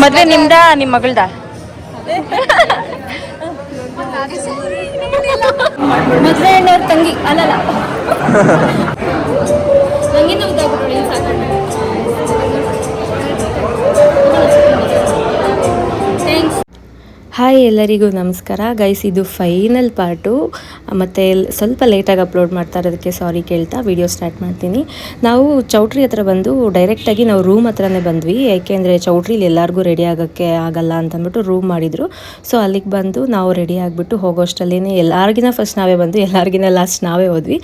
ಮದ್ವೆ ನಿಮ್ದ ನಿಮ್ಮ ಮಗಳ್ದ? ಮದ್ವೆ ಹೆಣ್ಣವ್ರ ತಂಗಿ ಅಲ್ಲಲ್ಲ. ತಂಗಿನ ಉದ್ದಾಗ್ಬಿಟ್ಟು ಸಾಕು. ಥ್ಯಾಂಕ್ಸ್. ಹಾಯ್ ಎಲ್ಲರಿಗೂ ನಮಸ್ಕಾರ ಗೈಸ್. ಇದು ಫೈನಲ್ ಪಾರ್ಟು, ಮತ್ತು ಸ್ವಲ್ಪ ಲೇಟಾಗಿ ಅಪ್ಲೋಡ್ ಮಾಡ್ತಾ ಇರೋದಕ್ಕೆ ಸಾರಿ ಕೇಳ್ತಾ ವಿಡಿಯೋ ಸ್ಟಾರ್ಟ್ ಮಾಡ್ತೀನಿ. ನಾವು ಚೌಟ್ರಿ ಹತ್ರ ಬಂದು ಡೈರೆಕ್ಟಾಗಿ ನಾವು ರೂಮ್ ಹತ್ರನೇ ಬಂದ್ವಿ, ಯಾಕೆಂದರೆ ಚೌಟ್ರಿಲಿ ಎಲ್ಲರಿಗೂ ರೆಡಿ ಆಗೋಕ್ಕೆ ಆಗಲ್ಲ ಅಂತಂದ್ಬಿಟ್ಟು ರೂಮ್ ಮಾಡಿದರು. ಸೊ ಅಲ್ಲಿಗೆ ಬಂದು ನಾವು ರೆಡಿ ಆಗಿಬಿಟ್ಟು ಹೋಗೋಷ್ಟಲ್ಲೇ ಎಲ್ಲರಿಗಿನ ಫಸ್ಟ್ ನಾವೇ ಬಂದು ಎಲ್ಲರಿಗಿನ ಲಾಸ್ಟ್ ನಾವೇ ಹೋದ್ವಿ.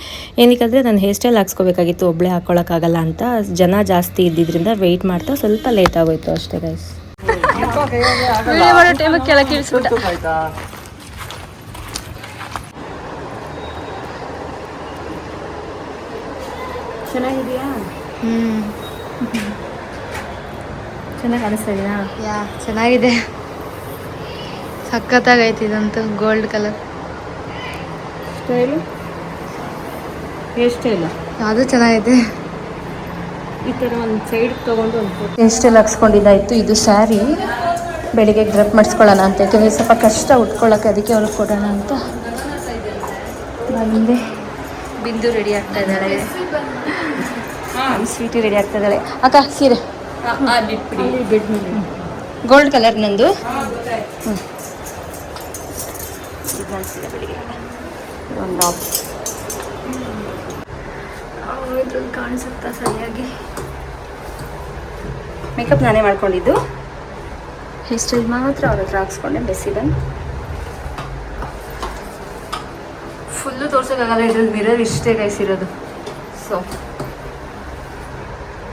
ಏನಕ್ಕೆ ನಾನು ಹೇರ್ ಸ್ಟೈಲ್ ಹಾಕ್ಸ್ಕೋಬೇಕಾಗಿತ್ತು, ಒಬ್ಬಳೇ ಹಾಕ್ಕೊಳ್ಳೋಕ್ಕಾಗಲ್ಲ ಅಂತ. ಜನ ಜಾಸ್ತಿ ಇದ್ದಿದ್ದರಿಂದ ವೆಯ್ಟ್ ಮಾಡ್ತಾ ಸ್ವಲ್ಪ ಲೇಟ್ ಆಗೋಯ್ತು ಅಷ್ಟೇ ಗೈಸ್. ಚೆನ್ನಾಗಿದೆಯಾ? ಚೆನ್ನಾಗಿ ಕಾಣಿಸ್ತಾ ಇದೆಯಾ? ಚೆನ್ನಾಗಿದೆ, ಸಖತ್ತಾಗೈತಿ. ಇದಂತೂ gold colour style, hair style ಅದು ಚೆನ್ನಾಗಿದೆ. ಈ ಥರ ಒಂದು ಸೈಡ್ ತೊಗೊಂಡು ಒಂದು ಹೇರ್ ಸ್ಟೈಲ್ ಹಾಕ್ಸ್ಕೊಂಡಿದ್ದಾಯಿತು. ಇದು ಸ್ಯಾರಿ ಬೆಳಿಗ್ಗೆ ಡ್ರೆಪ್ ಮಾಡಿಸ್ಕೊಳ್ಳೋಣ ಅಂತ, ಯಾಕೆಂದರೆ ಸ್ವಲ್ಪ ಕಷ್ಟ ಉಟ್ಕೊಳ್ಳೋಕ್ಕೆ, ಅದಕ್ಕೆ ಅವ್ರಿಗೆ ಕೊಡೋಣ ಅಂತ ಬಂದೆ. ಬಿಂದು ರೆಡಿ ಆಗ್ತಾ ಇದ್ದಾಳೆ. ಸ್ವೀಟಿ ರೆಡಿ ಆಗ್ತಾ ಇದ್ದಾಳೆ. ಅಕ್ಕ ಸೀರೆ ಗೋಲ್ಡ್ ಕಲರ್ ನಂದು. ಸೀರೆ ಬೆಳಿಗ್ಗೆ ಒಂದು ಕಾಣಿಸುತ್ತಾ ಸರಿಯಾಗಿ. ಮೇಕಪ್ ನಾನೇ ಮಾಡ್ಕೊಂಡಿದ್ದು, ಹೇರ್ ಸ್ಟೈಲ್ ಮಾತ್ರ ಅವ್ರ ಹತ್ರ ಹಾಕ್ಸ್ಕೊಂಡೆ. ಬೆಸಿ ಬಂದು ಫುಲ್ಲು ತೋರ್ಸೋಕ್ಕಾಗಲ್ಲ, ಇದ್ರಲ್ಲಿ ಮಿರರ್ ಇಷ್ಟೇ ಗೈಸಿರೋದು. ಸೊ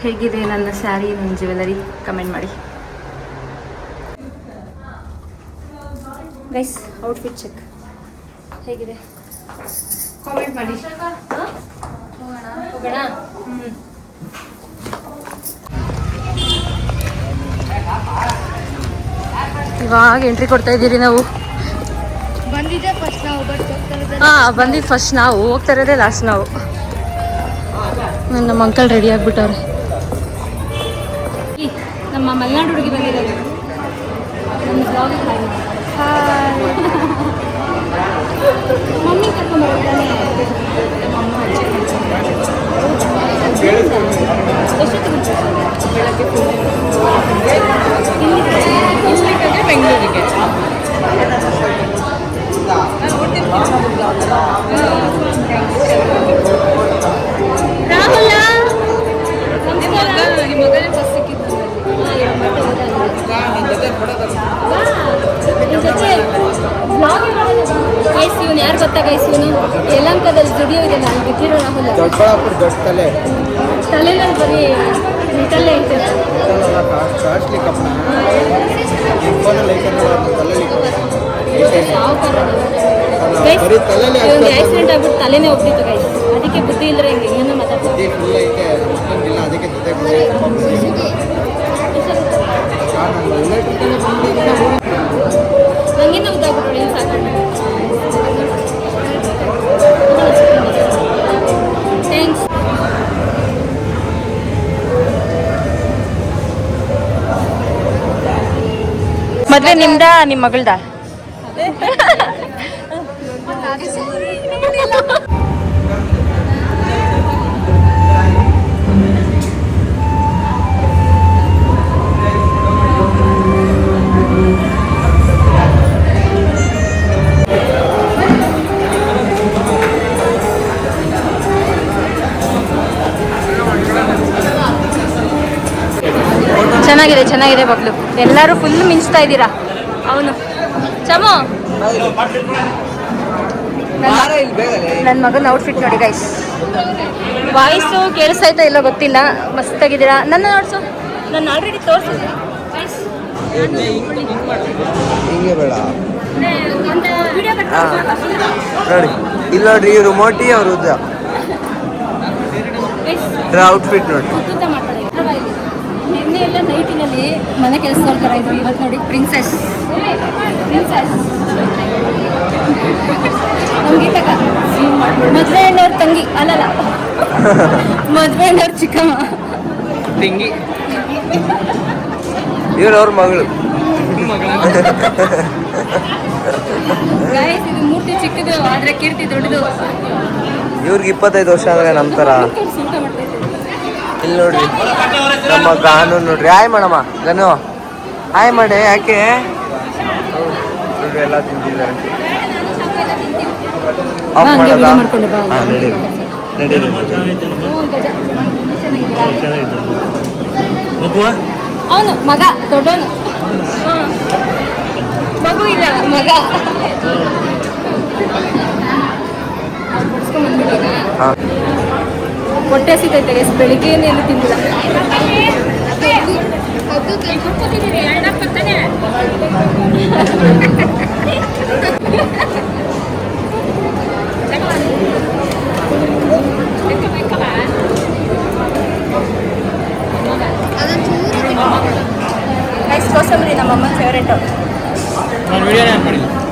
ಹೇಗಿದೆ ನನ್ನ ಸ್ಯಾರಿ, ನನ್ನ ಜ್ಯುವೆಲರಿ ಕಮೆಂಟ್ ಮಾಡಿ ಗೈಸ್. ಔಟ್ಫಿಟ್ ಚೆಕ್ ಹೇಗಿದೆ ಕಾಮೆಂಟ್ ಮಾಡಿ. ಹೋಗೋಣ. ಇವಾಗ ಎಂಟ್ರಿ ಕೊಡ್ತಾ ಇದ್ದೀರಿ ನಾವು. ಬಂದಿದ್ದೆ ಫಸ್ಟ್ ನಾವು, ಬಂದಿದ್ದು ಫಸ್ಟ್ ನಾವು, ಹೋಗ್ತಾ ಇರೋದೇ ಲಾಸ್ಟ್ ನಾವು. ನಮ್ಮ ಅಂಕಲ್ ರೆಡಿ ಆಗಿಬಿಟ್ಟವ್ರೆ. ನಮ್ಮ ಮಲೆನಾಡು ಹುಡುಗಿ ಬಂದಿರೋದು. ಮಮ್ಮಿ ಕರ್ಕೊಂಡ್ಬರ್ತಾನೆ. ಬೆಳಗ್ಗೆ ಬೆಂಗಳೂರಿಗೆ ರಾಹುಲ ನಿಮ್ಮ ಮಗನೇ ಫಸ್ಟ್ ಸಿಕ್ಕಿದ್ದು. ಗೈಸ್ ಇವನು ಯಾರು ಗೊತ್ತಾ ಗೈಸ್? ಇವನು ಯಲಹಂಕದಲ್ಲಿ ಸ್ಟುಡಿಯೋ ಇದೆ, ನಾನು ಬಿಟ್ಟಿರೋ ರಾಹುಲ್. ತಲೆನಲ್ಲಿ ಬರೀ ಮಿಟಲ್ಲೇ ಐತೆ. ಇವನಿಗೆ ಆಕ್ಸಿಡೆಂಟ್ ಆಗ್ಬಿಟ್ಟು ತಲೆನೇ ಹೋಗ್ತಿತ್ತು ಗೈಸ್, ಅದಕ್ಕೆ ಬುದ್ಧಿ ಇಲ್ಲರೆ ಹಿಂಗೆ ಏನೋ ಮಾತಾಡ್ತಾರೆ. ಹಂಗಿನ ಉದ್ದಾಗ್ಬಿಟ್ಟು ಸಾಕು. ಥ್ಯಾಂಕ್ಸ್. ಮದ್ವೆ ನಿಮ್ದ ನಿಮ್ಮ ಮಗಳ್ದ? ಚೆನ್ನಾಗಿದೆ, ಚೆನ್ನಾಗಿದೆ ಬಬ್ಲು. ಎಲ್ಲರೂ ಫುಲ್ ಮಿಂಚ್ತಾ ಇದ್ದೀರಾ. ಅವನು ಚಮೋ, ನನ್ನ ಮಗನ ಔಟ್ಫಿಟ್ ನೋಡಿ ಗೈಸ್. ವಾಯ್ಸು ಕೇಳಿಸ್ತಾಯ್ತಾ ಇಲ್ಲೋ ಗೊತ್ತಿಲ್ಲ, ಮಸ್ತಾಗಿದ್ದೀರಾ. ನನ್ನ ನೋಡ್ಸು, ನಾನು ಆಲ್ರೆಡಿ ತೋರಿಸಿದ್ದೆ ಗೈಸ್. ಇಲ್ಲಿ ನೋಡ್ರಿ, ಇವರು ಮೋಟಿ ಅವರು ಔಟ್ಫಿಟ್ ನೋಡಿ. ನಿನ್ನೆ ಎಲ್ಲ ನೈಟಿನಲ್ಲಿ ಮನೆ ಕೆಲಸ ಥರ ಇದ್ರು, ಇವತ್ತು ನೋಡಿ ಪ್ರಿನ್ಸೆಸ್. ನಮ್ಗೆ ಮದುವೆ ಹೆಣ್ಣವ್ರ ತಂಗಿ ಅಲ್ಲಲ್ಲ, ಮದುವೆ ಹೆಣ್ಣವ್ರ ಚಿಕ್ಕಮ್ಮ. ಇವ್ರು ಅವ್ರ ಮಗಳು. ಗೈಸ್ ಇದು ಮೂರ್ತಿ ಚಿಕ್ಕದು ಆದ್ರೆ ಕೀರ್ತಿ ದೊಡ್ಡದು. ಇವ್ರಿಗೆ 25 ವರ್ಷ ಅಂದ್ರೆ ನಮ್ಮ ಥರ. ಇಲ್ಲಿ ನೋಡ್ರಿ ನಮ್ಮ ಗಾನು ನೋಡ್ರಿ. ಹಾಯ್ ಮಾಡಮ್ಮ ಗನು, ಹಾಯ್ ಮಾಡಿ. ಯಾಕೆ ನೋಡ್ರಿ ಎಲ್ಲ ತಿಂತಿದ್ದಾರೆ. ಆಫ್ ಮಾಡೋದ? ಹಾಂ ನಡೀರಿ ನಡೀರಿ. ಅವನು ಮಗ ದೊಡ್ಡವನು, ಮಗು ಇಲ್ಲ ಮಗ. ಹಾಂ ಹೊಟ್ಟೆ ಸಿಗೈತೆ ಗೈಸ್, ಬೆಳಿಗ್ಗೆನೇ ಏನು ತಿಂದಿಲ್ಲ. ಗೈಸ್ ಕೋಸಂಬರಿ ನಮ್ಮ ಅಮ್ಮನ ಫೇವ್ರೇಟು.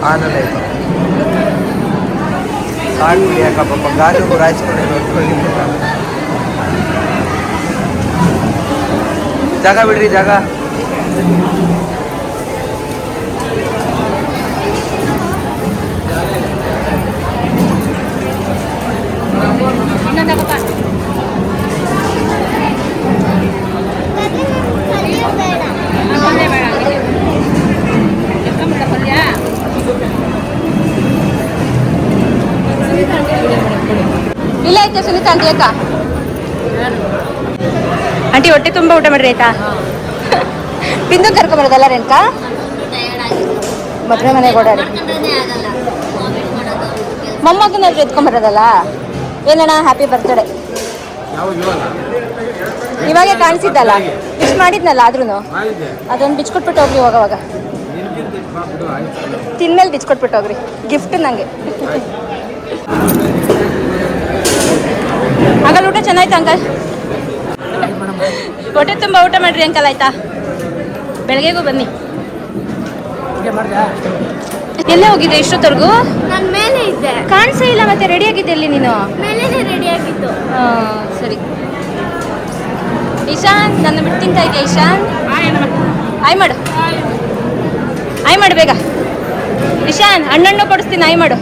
ಆನಂದ ಆಯ್ತು. ಕಾಡು ಯಾಕ ಪಾಪ ಗಾಡಿ ರಾಜ್ಕೊಂಡು ನೋಡ್ಕೊಳ್ಳಿ. ಜಾಗ ಬಿಡ್ರಿ ಜಾಗ. ಇಲ್ಲ ಆಯ್ತಾ ಸುನೀತಾ ಆಂಟಿ ಅಕ್ಕ? ಆಂಟಿ ಹೊಟ್ಟೆ ತುಂಬ ಊಟ ಮಾಡ್ರಿ ಆಯ್ತಾ? ಬಿಂದು ಕರ್ಕೊಂಬರೋದಲ್ಲ ರೇಣುಕಾ? ಮದುವೆ ಮನೆಗೆ ಓಡಾಡಿ ಮೊಮ್ಮಗನಾದ್ರು ಎತ್ಕೊಂಬರೋದಲ್ಲ. ಏನಣ್ಣ ಹ್ಯಾಪಿ ಬರ್ತ್ಡೇ. ಇವಾಗೆ ಕಾಣಿಸಿದ್ದಲ್ಲ, ವಿಶ್ ಮಾಡಿದ್ನಲ್ಲ. ಆದ್ರೂ ಅದೊಂದು ಬಿಚ್ಕೊಟ್ಬಿಟ್ಟು ಹೋಗ್ರಿ ಹೋಗವಾಗ. ತಿನ್ಮೇಲೆ ಬಿಚ್ಕೊಟ್ಬಿಟ್ಟು ಹೋಗ್ರಿ, ಗಿಫ್ಟ್ ನನಗೆ. ಅಂಕಲ್ ಊಟ ಚೆನ್ನಾಯ್ತು ಅಂಕಲ್. ಹೊಟ್ಟೆ ತುಂಬ ಊಟ ಮಾಡ್ರಿ ಅಂಕಲ್ ಆಯ್ತಾ? ಬೆಳಗ್ಗೆಗೂ ಬನ್ನಿ. ಎಲ್ಲೇ ಹೋಗಿದ್ದೆ ಇಷ್ಟೊತ್ತವರೆಗೂ? ನಾನು ಮೇಲೆ ಇದ್ದೆ, ಕಾಣಿಸೇ ಇಲ್ಲ. ಮತ್ತೆ ರೆಡಿ ಆಗಿದ್ದೆ ಎಲ್ಲಿ ನೀನು? ಮೇಲೆ ರೆಡಿ ಆಗಿತ್ತು. ಸರಿ. ಇಶಾನ್ ನನ್ನ ಬಿಟ್ಟು ತಿಂತಾ ಇದೆಯಾ? ಇಶಾನ್ ಆಯ್ ಮಾಡು, ಆಯ್ ಮಾಡು ಬೇಗ. ಇಶಾನ್ ಹಣ್ಣು ಕೊಡಿಸ್ತೀನಿ, ಆಯ್ ಮಾಡು.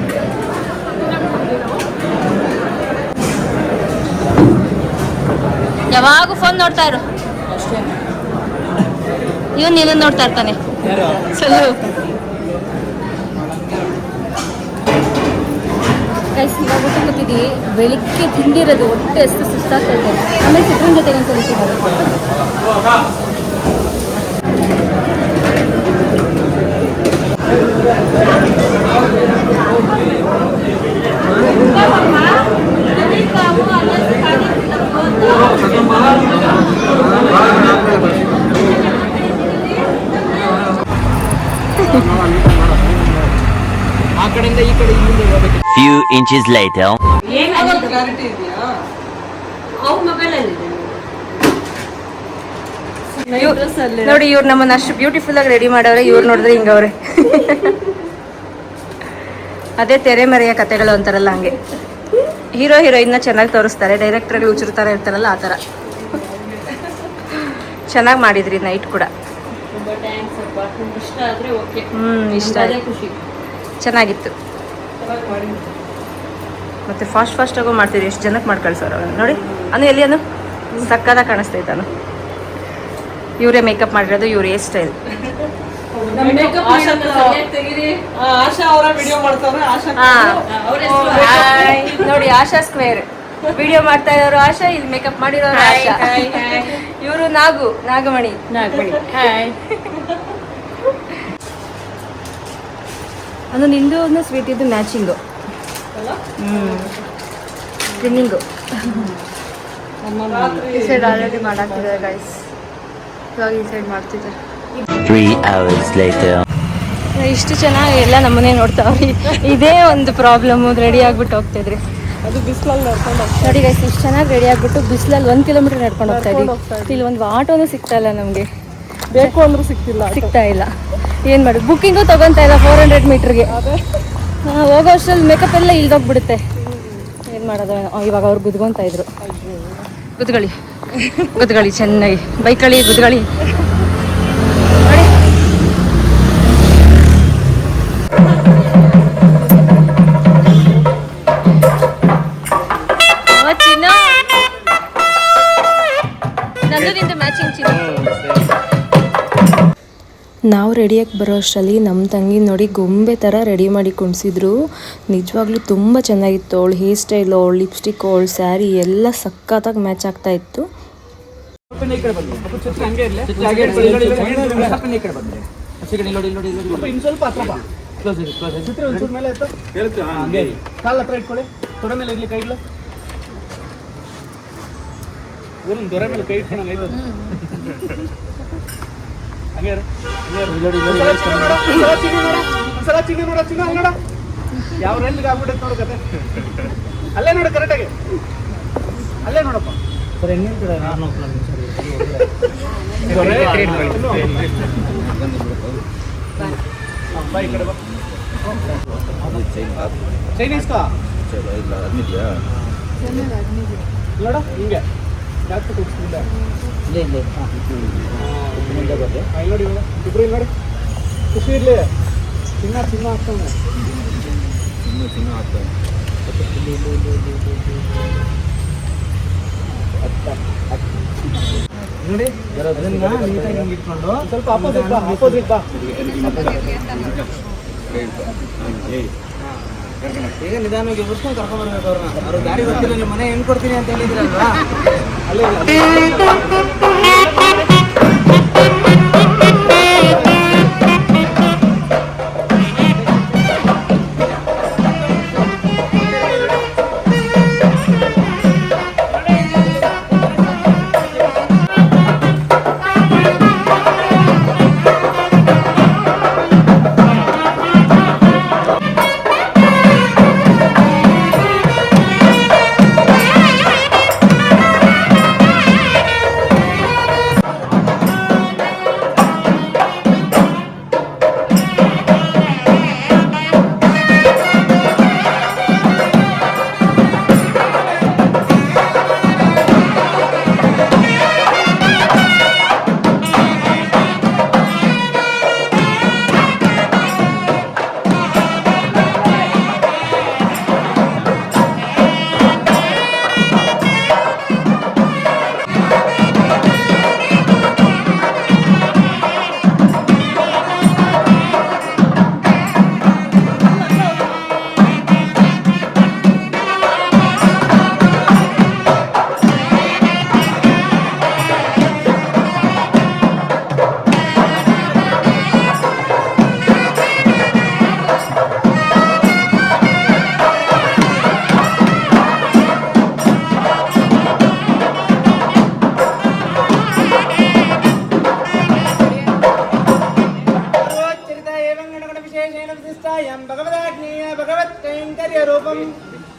ಯಾವಾಗೂ ಫೋನ್ ನೋಡ್ತಾ ಇರು. ಇವನು ನೀನು ನೋಡ್ತಾ ಇರ್ತಾನೆ. ಗೈಸ್ ಇವಾಗ ಊಟ ಕೂತಿದ್ದೀವಿ. ಬೆಳಿಗ್ಗೆ ತಿಂದಿರೋದು ಹೊಟ್ಟೆ ಎಷ್ಟು ಸುಸ್ತಾಗ್ತೈತೆ. ಆಮೇಲೆ ಚಿತ್ರನ ಜೊತೆಗೆ ಒಂದು Few inches later. ನೋಡಿ ಇವ್ರು ನಮ್ಮನ್ನ ಅಷ್ಟು ಬ್ಯೂಟಿಫುಲ್ ಆಗಿ ರೆಡಿ ಮಾಡವ್ರೆ. ಇವ್ರು ನೋಡಿದ್ರೆ ಹಿಂಗವ್ರೆ. ಅದೇ ತೆರೆ ಮರೆಯ ಕತೆಗಳು ಅಂತಾರಲ್ಲ ಹಂಗೆ. ಹೀರೋ ಹೀರೋಯಿನ್ನ ಚೆನ್ನಾಗಿ ತೋರಿಸ್ತಾರೆ, ಡೈರೆಕ್ಟರ್ಗಳು ಉಚಿರ್ತಾರೆ ಇರ್ತಾರಲ್ಲ ಆ ಥರ. ಚೆನ್ನಾಗಿ ಮಾಡಿದ್ರಿ ನೈಟ್ ಕೂಡ. ಇಷ್ಟ ಚೆನ್ನಾಗಿತ್ತು. ಮತ್ತೆ ಫಾಸ್ಟ್ ಆಗೋ ಮಾಡ್ತೀರಿ. ಎಷ್ಟು ಜನಕ್ಕೆ ಮಾಡಿ ಕಳ್ಸೋರು ನೋಡಿ. ಅನು ಎಲ್ಲಿ ಅನು ಸಕ್ಕದಾಗ ಕಾಣಿಸ್ತೈತೆ. ಅನು ಇವರೇ ಮೇಕಪ್ ಮಾಡಿರೋದು, ಇವ್ರ ಹೇರ್ ಸ್ಟೈಲ್. ನೋಡಿ ಆಶಾ ಸ್ಕ್ವೇರ್ ವಿಡಿಯೋ ಮಾಡ್ತಾ ಇರೋರು ಆಶಾ, ಇಲ್ಲಿ ಮೇಕಪ್ ಮಾಡಿರೋರು ಆಶಾ. ಇವರು ನಾಗಮಣಿ. ಅದು ನಿಂದು ಒಂದು ಸ್ವೀಟ್ ಇದು ಮ್ಯಾಚಿಂಗು. ಸ್ಲಿಮ್ಮಿಂಗು. ಈ ಸೈಡ್ ಆಲ್ರೆಡಿ ಮಾಡಾಕ್ತಿದ್ದಾರೆ ಗೈಸ್. ಇವಾಗ ಈ ಸೈಡ್ ಮಾಡ್ತಿದ್ದಾರೆ. 3 hours later. ಇಷ್ಟು ಚೆನ್ನಾಗಿ ಎಲ್ಲ ನಮ್ಮನೆ ನೋಡ್ತಾವ್ರಿ. ಇದೇ ಒಂದು ಪ್ರಾಬ್ಲಮ್ಮು. ರೆಡಿ ಆಗ್ಬಿಟ್ಟು ಹೋಗ್ತಿದ್ರಿ. ಅದು ಬಿಸಿಲಲ್ಲಿ ನಡ್ಕೊಂಡು ನೋಡಿ ಗೈಸ್, ಇಷ್ಟು ಚೆನ್ನಾಗಿ ರೆಡಿ ಆಗ್ಬಿಟ್ಟು ಬಿಸಿಲಲ್ಲಿ 1 ಕಿಲೋಮೀಟರ್ ನಡ್ಕೊಂಡು ಹೋಗ್ತಾ ಇದ್ವಿ. ಇಲ್ಲಿ ಒಂದು ಆಟೋನು ಸಿಗ್ತಾ ಇಲ್ಲ ನಮಗೆ. ಬೇಕು ಅಂದ್ರೂ ಸಿಗ್ತಾ ಇಲ್ಲ. ಏನು ಮಾಡಿ ಬುಕ್ಕಿಂಗು ತೊಗೊತಾ ಇಲ್ಲ 400 ಮೀಟ್ರಿಗೆ. ಹೋಗೋ ಅಷ್ಟರಲ್ಲಿ ಮೇಕಪ್ ಎಲ್ಲ ಇಲ್ದೋಗ್ಬಿಡುತ್ತೆ. ಏನು ಮಾಡೋದು? ಇವಾಗ ಅವ್ರು ಗುದ್ಕೊಂತ ಇದ್ರು. ಗುದ್ಗಳಿ ಚೆನ್ನಾಗಿ ಬೈಕಳಿ ಗುದ್ಗಳಿ. ನಾವು ರೆಡಿಯಾಗಿ ಬರೋ ಅಷ್ಟರಲ್ಲಿ ನಮ್ಮ ತಂಗಿ ನೋಡಿ ಗೊಂಬೆ ಥರ ರೆಡಿ ಮಾಡಿ ಕುಣಿಸಿದ್ರು. ನಿಜವಾಗ್ಲೂ ತುಂಬ ಚೆನ್ನಾಗಿತ್ತು. ಅವಳು ಹೇರ್ ಸ್ಟೈಲು, ಅವಳು ಲಿಪ್ಸ್ಟಿಕ್, ಅವಳು ಸ್ಯಾರಿ ಎಲ್ಲ ಸಖತ್ತಾಗಿ ಮ್ಯಾಚ್ ಆಗ್ತಾ ಇತ್ತು. ಯಾವ ರೈಲ್ಗೆ ಆಗ್ಬಿಟ್ಟೆ ನೋಡು ಕತೆ. ಅಲ್ಲೇ ನೋಡು ಕರೆಕ್ಟಾಗಿ, ಅಲ್ಲೇ ನೋಡಪ್ಪ. ಸರ್ ಹೆಂಗಿನ ಕಡೆ ನಾನು ಚೈನೀಸ್ ಕಾ ನೋಡ ಹಿಂಗೆ ಜಾಸ್ತಿ ಕೊಡ್ತಿಲ್ಲ. ನೋಡಿ ಇಬ್ರು ಇಲ್ಲಿ ನೋಡಿ, ಖುಷಿ ಇರಲಿ. ಚಿನ್ನ ಚಿನ್ನ ಆಗ್ತಾನೆ, ಚಿನ್ನ ಆಗ್ತಾನೆ. ನೋಡಿ ನೀಟಾಗಿ ಇಟ್ಕೊಂಡು ಸ್ವಲ್ಪ ಅಪೋಸಿಟ್ ಬಾ, ಅಪೋಸಿಟ್ ಬಾ. ಈಗ ನಿಧಾನವಾಗಿ ಬಿಡ್ಕೊಂಡು ಕರ್ಕೊಂಡ್ಬರ್ಬೇಕು ಅವ್ರನ್ನ. ಅವ್ರು ಗಾಡಿ ಗೊತ್ತಿಲ್ಲ, ನಿಮ್ಮ ಮನೆ ಹೆಂಗ್ ಕೊಡ್ತೀನಿ ಅಂತ ಹೇಳಿದ್ರಲ್ವಾ, ಅಲ್ಲೇ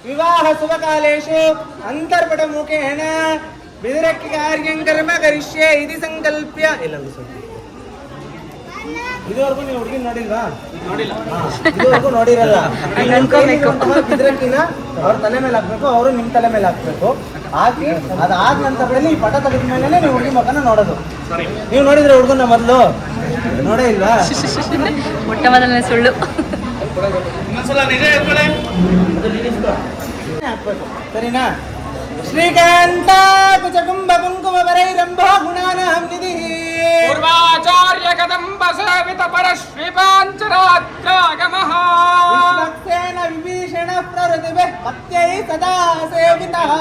विवाह शुभ कालेषु अंतर्पट मुखेन विदुरक्ति कार्यं कर्म करिष्ये इति संकल्प्य ಇದುವರೆಗೂ ನೀವು ಹುಡುಗಿ ನೋಡಿಲ್ವಾ? ಇದುವರೆಗೂ ನೋಡಿರಲ್ಲ. ಬಿದ್ರಕ್ಕಿನ ಅವ್ರ ತಲೆ ಮೇಲೆ ಹಾಕ್ಬೇಕು, ಅವರು ನಿಮ್ಮ ತಲೆ ಮೇಲೆ ಹಾಕ್ಬೇಕು. ಹಾಕಿ ಅದಾದ ನಂತರದಲ್ಲಿ ಈ ಪಟ ತೆಗೆದ ಮೇಲೆ ನೀವು ಹುಡುಗಿ ಮಗನ ನೋಡೋದು. ನೀವು ನೋಡಿದ್ರೆ ಹುಡುಗನ ಮೊದಲು ನೋಡೇ ಇಲ್ವಾ? ಮೊಟ್ಟ ಮೊದಲನೇ ಸುಳ್ಳು. ಇನ್ನೊಂದ್ಸಲ ನಿಜ ಹೇಳ್ಕೊಳ್ಳಿ, ಸರಿನಾ? ಶ್ರೀಕಾಂತ ಕುಚಕುಂಭ ಕುಂಕುಮ ವರೈರಂಭ ಗುಣಾನಾಂ ನಿಧಿ पूर्वाचार्य कदम्ब सेवित परश्रीपाञ्चरात्रागमः विष्णुसेन विभीषण प्रहृतिभिः पत्यै सदा सेवितः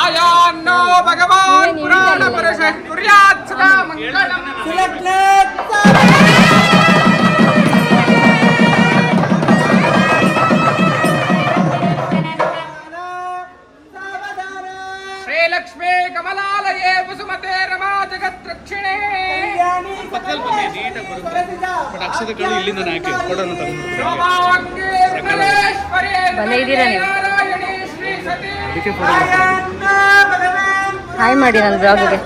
आयान्नो भगवान् पुराणपुरुषः कुर्यात् सदा मङ्गलम् श्रीलक्ष्मी कमलालये वसुमते रमा जगत्रक्षिणे ಹಾಯ್ ಮಾಡಿ ನನ್ನ ಬ್ಲಾಗಿಗೆ.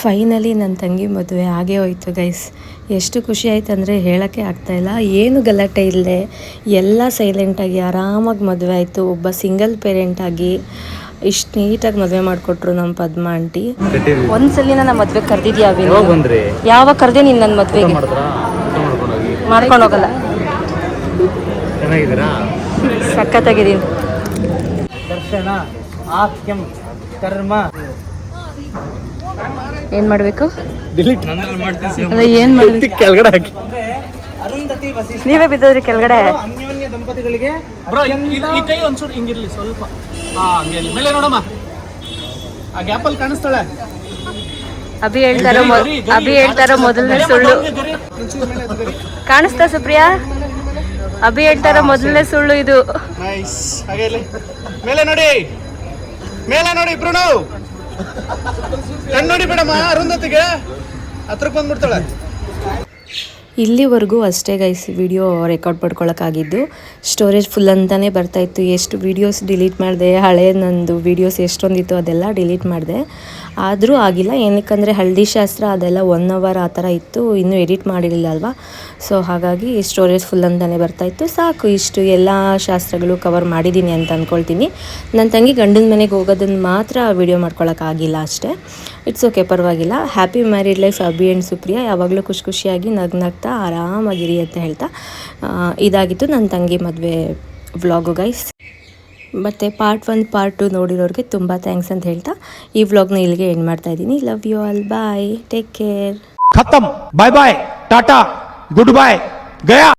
ಫೈನಲಿ ನನ್ನ ತಂಗಿ ಮದುವೆ ಆಗೇ ಹೋಯ್ತು ಗೈಸ್. ಎಷ್ಟು ಖುಷಿ ಆಯ್ತು ಅಂದರೆ ಹೇಳೋಕ್ಕೆ ಆಗ್ತಾಯಿಲ್ಲ. ಏನು ಗಲಾಟೆ ಇಲ್ಲದೆ ಎಲ್ಲ ಸೈಲೆಂಟಾಗಿ ಆರಾಮಾಗಿ ಮದುವೆ ಆಯಿತು. ಒಬ್ಬ ಸಿಂಗಲ್ ಪೇರೆಂಟಾಗಿ ಇಷ್ಟು ನೀಟಾಗಿ ಮದುವೆ ಮಾಡಿಕೊಟ್ರು ನಮ್ಮ ಪದ್ಮ ಆಂಟಿ. ಒಂದ್ಸಲಿ ನನ್ನ ಮದ್ವೆಗೆ ಕರೆದಿದ್ಯಾ? ಯಾವಾಗ ಕರೆದೆ ನೀನು ನನ್ನ ಮದ್ವೆಗೆ? ಮಾಡ್ಕೊಂಡು ಹೋಗಲ್ಲ. ಸಖತ್ತಾಗಿದ್ದೀನಿ. ದರ್ಶನ ಆಕ್ಯಂ ಕರ್ಮ ಏನ್ ಮಾಡ್ಬೇಕು? ಏನ್ ಮಾಡ್ಬೇಕು? ಕೆಳಗಡೆ ಹಾಕಿ. ಅರುಂಧತಿ ವಸಿಷ್ಠ ನೀವೇ ಬಿದ್ದೋದ್ರಿ ಕೆಳಗಡೆ. ಅನ್ಯೋನ್ಯ ದಂಪತಿಗಳಿಗೆ ಈ ಕೈ ಒಂಚೂರು ಹಿಂಗಿರ್ಲಿ ಸ್ವಲ್ಪ. ಮೇಲೆ ನೋಡಮ್ಮ, ಆ ಗ್ಯಾಪಲ್ಲಿ ಕಾಣಿಸ್ತಾಳೆ. ಅಭಿ ಹೇಳ್ತಾರೋ ಮೊದಲನೇ ಸುಳ್ಳು ಕಾಣಿಸ್ತಾ ಸುಪ್ರಿಯಾ? ಅಭಿ ಹೇಳ್ತಾರೋ ಮೊದಲನೇ ಸುಳ್ಳು ಇದು. ನೈಸ್. ಹಾಗೆ ಮೇಲೆ ನೋಡಿ, ಮೇಲೆ ನೋಡಿ ಇಬ್ರು. ಕಣ್ಣು ನೋಡಿ ಬಿಡಮ್ಮ, ಅರುಂಧತಿಗೆ ಹತ್ರಕ್ಕೆ ಬಂದ್ಬಿಡ್ತಾಳೆ. ಇಲ್ಲಿವರೆಗೂ ಅಷ್ಟೇ ಗೈಸ್ ವಿಡಿಯೋ ರೆಕಾರ್ಡ್ ಮಾಡ್ಕೊಳಕ್ಕಾಗಿದ್ದು. ಸ್ಟೋರೇಜ್ ಫುಲ್ ಅಂತಲೇ ಬರ್ತಾಯಿತ್ತು. ಎಷ್ಟು ವೀಡಿಯೋಸ್ ಡಿಲೀಟ್ ಮಾಡಿದೆ, ಹಳೆ ನಂದು ವೀಡಿಯೋಸ್ ಎಷ್ಟೊಂದಿತ್ತು ಅದೆಲ್ಲ ಡಿಲೀಟ್ ಮಾಡಿದೆ. ಆದರೂ ಆಗಿಲ್ಲ. ಏನಕ್ಕಂದರೆ ಹಳದಿ ಶಾಸ್ತ್ರ ಅದೆಲ್ಲ 1 hour ಆ ಥರ ಇತ್ತು, ಇನ್ನೂ ಎಡಿಟ್ ಮಾಡಿರಲಿಲ್ಲ ಅಲ್ವಾ. ಸೊ ಹಾಗಾಗಿ ಸ್ಟೋರೇಜ್ ಫುಲ್ ಅಂತಲೇ ಬರ್ತಾಯಿತ್ತು. ಸಾಕು, ಇಷ್ಟು ಎಲ್ಲ ಶಾಸ್ತ್ರಗಳು ಕವರ್ ಮಾಡಿದ್ದೀನಿ ಅಂತ ಅಂದ್ಕೊಳ್ತೀನಿ. ನನ್ನ ತಂಗಿ ಗಂಡನ ಮನೆಗೆ ಹೋಗೋದನ್ನು ಮಾತ್ರ ವೀಡಿಯೋ ಮಾಡ್ಕೊಳಕ್ಕಾಗಿಲ್ಲ ಅಷ್ಟೇ. ಇಟ್ಸ್ ಓಕೆ, ಪರವಾಗಿಲ್ಲ. Happy married life Abhi and Supriya. ಯಾವಾಗಲೂ ಖುಷಿಯಾಗಿ ನಗ್ನಗ್ತಾ ಆರಾಮಾಗಿರಿ ಅಂತ ಹೇಳ್ತಾ ಇದಾಗಿತ್ತು ನನ್ನ ತಂಗಿ ಮದುವೆ ವ್ಲಾಗು ಗೈಸ್. ಮತ್ತು ಪಾರ್ಟ್ 1 ಪಾರ್ಟ್ 2 ನೋಡಿರೋರಿಗೆ ತುಂಬ ಥ್ಯಾಂಕ್ಸ್ ಅಂತ ಹೇಳ್ತಾ ಈ ವ್ಲಾಗ್ನ ಇಲ್ಲಿಗೆ ಎಂಡ್ ಮಾಡ್ತಾ ಇದ್ದೀನಿ. Love you all, bye, take care. खत्म, बाय बाय, टाटा, गुड बाय, गया.